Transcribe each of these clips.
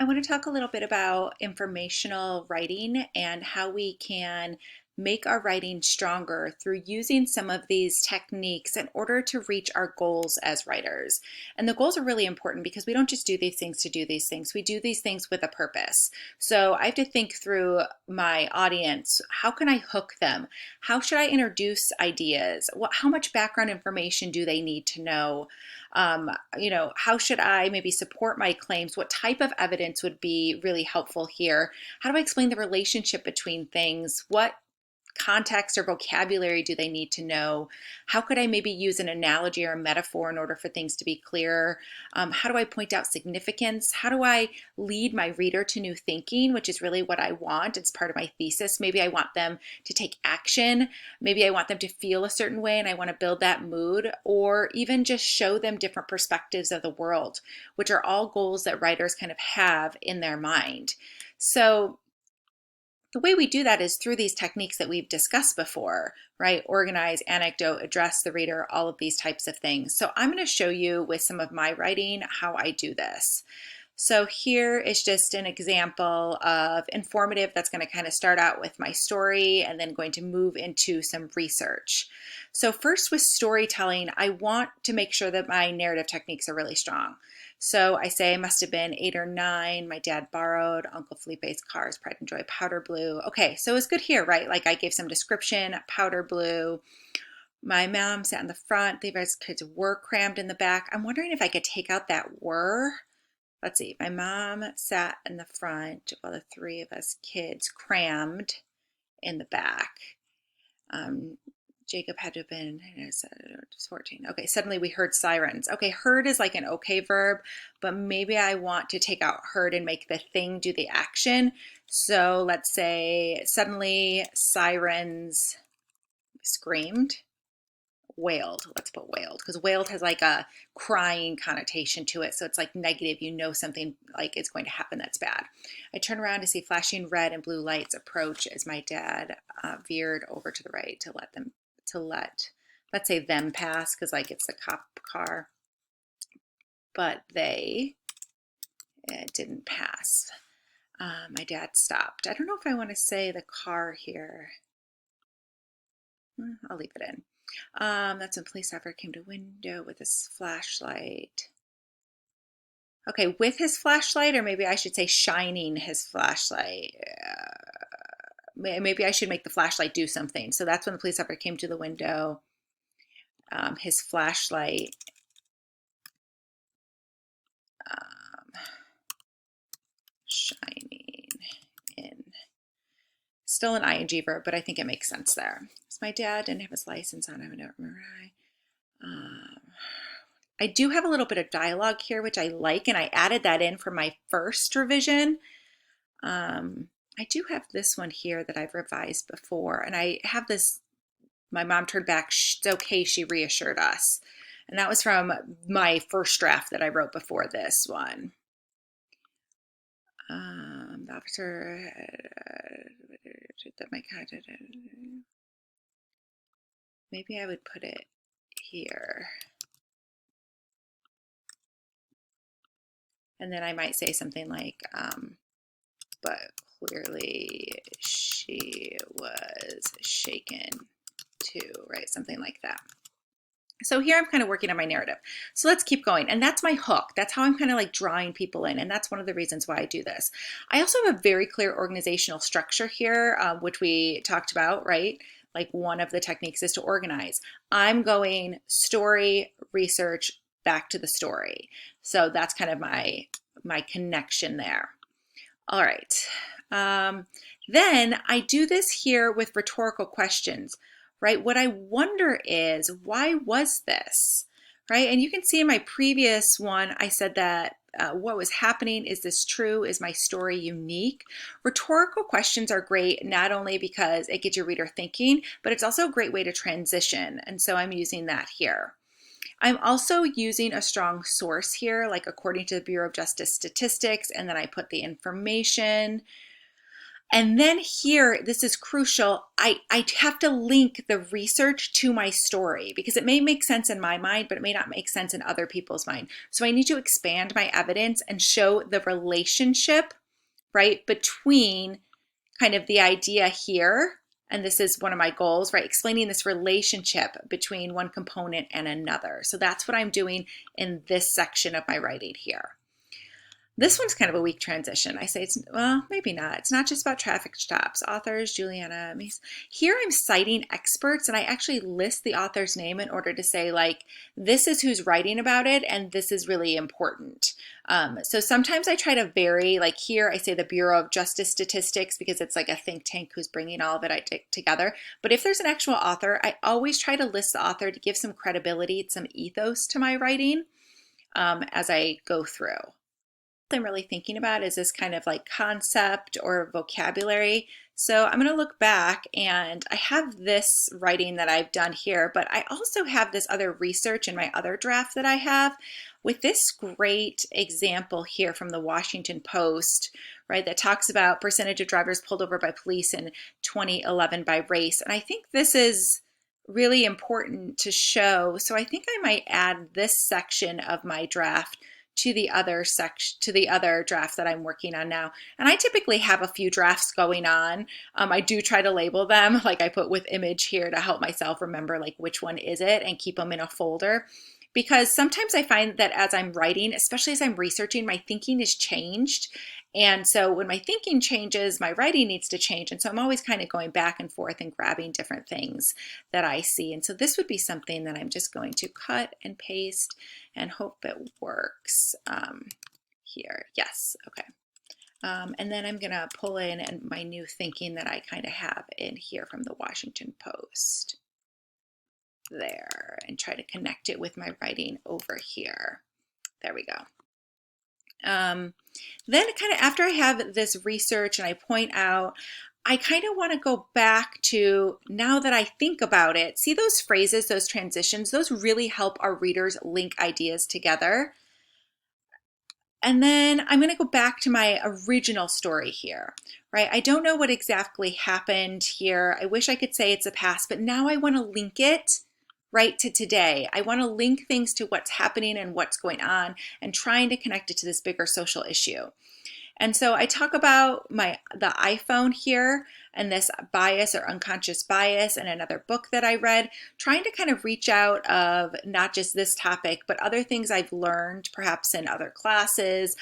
I want to talk a little bit about informational writing and how we can make our writing stronger through using some of these techniques in order to reach our goals as writers. And the goals are really important because we don't just do these things to do these things. We do these things with a purpose. So I have to think through my audience. How can I hook them? How should I introduce ideas? How much background information do they need to know? How should I maybe support my claims? What type of evidence would be really helpful here? How do I explain the relationship between things? What context or vocabulary do they need to know? How could I maybe use an analogy or a metaphor in order for things to be clearer? How do I point out significance? How do I lead my reader to new thinking, which is really what I want? It's part of my thesis. Maybe I want them to take action. Maybe I want them to feel a certain way and I want to build that mood, or even just show them different perspectives of the world, which are all goals that writers kind of have in their mind. So the way we do that is through these techniques that we've discussed before, right? Organize, anecdote, address the reader, all of these types of things. So I'm going to show you with some of my writing how I do this. So here is just an example of informative that's going to kind of start out with my story and then going to move into some research. So first with storytelling, I want to make sure that my narrative techniques are really strong. So I say I must have been 8 or 9. My dad borrowed Uncle Felipe's car's Pride and Joy powder blue. Okay, so it's good here, right? Like I gave some description, powder blue. My mom sat in the front. The various kids were crammed in the back. I'm wondering if I could take out that were. Let's see. My mom sat in the front while the three of us kids crammed in the back. Jacob had to have been 14. Okay, suddenly we heard sirens. Okay, heard is like an okay verb, but maybe I want to take out heard and make the thing do the action. So let's say suddenly sirens screamed, wailed. Let's put wailed because wailed has like a crying connotation to it. So it's like negative. You know something like is going to happen that's bad. I turn around to see flashing red and blue lights approach as my dad veered over to the right to let's say them pass because like it's the cop car, but they didn't pass. My dad stopped. I don't know if I want to say the car here. I'll leave it in. That's when police officer came to window with his flashlight. Okay, with his flashlight, or maybe I should say shining his flashlight. Maybe I should make the flashlight do something. So that's when the police officer came to the window. His flashlight shining in. Still an ing verb, but I think it makes sense there. So my dad didn't have his license on him. I don't remember. I do have a little bit of dialogue here, which I like, and I added that in for my first revision. I do have this one here that I've revised before, and I have this, my mom turned back, it's okay, she reassured us. And that was from my first draft that I wrote before this one. The officer, maybe I would put it here. And then I might say something like, but clearly she was shaken too, right? Something like that. So here I'm kind of working on my narrative. So let's keep going. And that's my hook. That's how I'm kind of like drawing people in. And that's one of the reasons why I do this. I also have a very clear organizational structure here, which we talked about, right? Like one of the techniques is to organize. I'm going story, research, back to the story. So that's kind of my connection there. All right. Then I do this here with rhetorical questions, right? What I wonder is, why was this, right? And you can see in my previous one, I said that what was happening, is this true? Is my story unique? Rhetorical questions are great, not only because it gets your reader thinking, but it's also a great way to transition. And so I'm using that here. I'm also using a strong source here, like according to the Bureau of Justice Statistics, and then I put the information. And then here, this is crucial, I have to link the research to my story because it may make sense in my mind, but it may not make sense in other people's mind. So I need to expand my evidence and show the relationship, right, between kind of the idea here, and this is one of my goals, right, explaining this relationship between one component and another. So that's what I'm doing in this section of my writing here. This one's kind of a weak transition. I say it's, well, maybe not. It's not just about traffic stops. Authors, Juliana. Here I'm citing experts, and I actually list the author's name in order to say, like, this is who's writing about it, and this is really important. So sometimes I try to vary, like here I say the Bureau of Justice Statistics because it's like a think tank who's bringing all of it together. But if there's an actual author, I always try to list the author to give some credibility, some ethos to my writing as I go through. I'm really thinking about is this kind of like concept or vocabulary. So I'm going to look back, and I have this writing that I've done here, but I also have this other research in my other draft that I have with this great example here from the Washington Post, right, that talks about percentage of drivers pulled over by police in 2011 by race. And I think this is really important to show. So I think I might add this section of my draft to the other draft that I'm working on now. And I typically have a few drafts going on. I do try to label them, like I put with image here to help myself remember like which one is it and keep them in a folder. Because sometimes I find that as I'm writing, especially as I'm researching, my thinking is changed. And so when my thinking changes, my writing needs to change. And so I'm always kind of going back and forth and grabbing different things that I see. And so this would be something that I'm just going to cut and paste and hope it works here. Yes, okay. And then I'm going to pull in my new thinking that I kind of have in here from the Washington Post there and try to connect it with my writing over here. There we go. Then kind of after I have this research and I point out, I kind of want to go back to, now that I think about it, see those phrases, those transitions, those really help our readers link ideas together. And then I'm going to go back to my original story here, right? I don't know what exactly happened here. I wish I could say it's a past, but now I want to link it right to today. I want to link things to what's happening and what's going on and trying to connect it to this bigger social issue. And so I talk about the iPhone here and this bias or unconscious bias and another book that I read, trying to kind of reach out of not just this topic, but other things I've learned perhaps in other classes,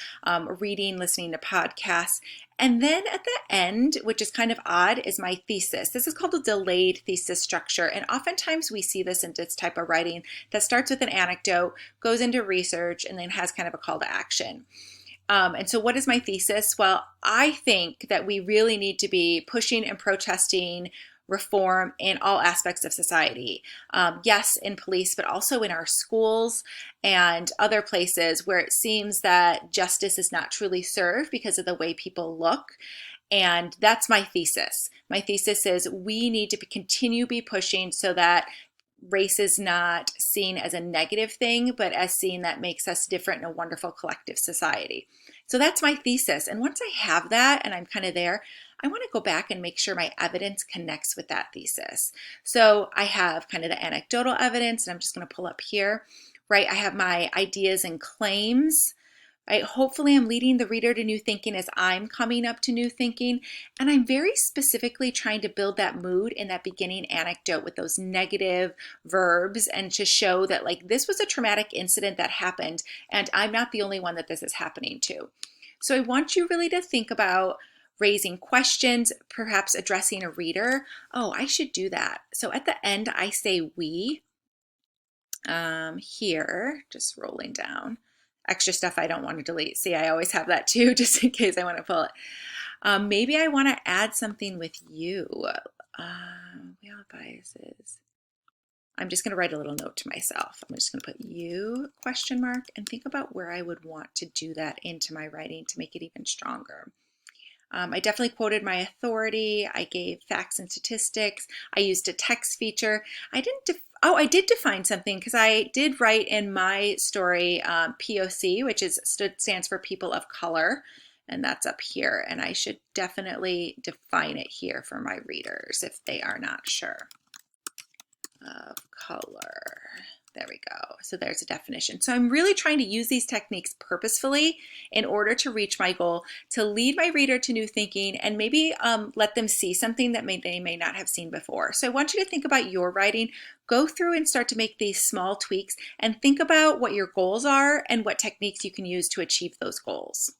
reading, listening to podcasts. And then at the end, which is kind of odd, is my thesis. This is called a delayed thesis structure. And oftentimes we see this in this type of writing that starts with an anecdote, goes into research, and then has kind of a call to action. And so what is my thesis? Well, I think that we really need to be pushing and protesting reform in all aspects of society. Yes, in police, but also in our schools and other places where it seems that justice is not truly served because of the way people look. And that's my thesis. My thesis is we need to continue be pushing so that race is not seen as a negative thing, but as seen that makes us different in a wonderful collective society. So that's my thesis. And once I have that and I'm kind of there, I want to go back and make sure my evidence connects with that thesis. So I have kind of the anecdotal evidence, and I'm just going to pull up here, right? I have my ideas and claims. Right? Hopefully I'm leading the reader to new thinking as I'm coming up to new thinking. And I'm very specifically trying to build that mood in that beginning anecdote with those negative verbs and to show that like this was a traumatic incident that happened and I'm not the only one that this is happening to. So I want you really to think about raising questions, perhaps addressing a reader. Oh, I should do that. So at the end, I say we here, just rolling down. Extra stuff I don't want to delete. See, I always have that too, just in case I want to pull it. Maybe I want to add something with you. We have biases. I'm just going to write a little note to myself. I'm just going to put you question mark and think about where I would want to do that into my writing to make it even stronger. I definitely quoted my authority. I gave facts and statistics. I used a text feature. I did define something because I did write in my story POC, which stands for people of color. and that's up here. And I should definitely define it here for my readers if they are not sure. Of color. There we go. So there's a definition. So I'm really trying to use these techniques purposefully in order to reach my goal, to lead my reader to new thinking, and maybe let them see something that they may not have seen before. So I want you to think about your writing. Go through and start to make these small tweaks and think about what your goals are and what techniques you can use to achieve those goals.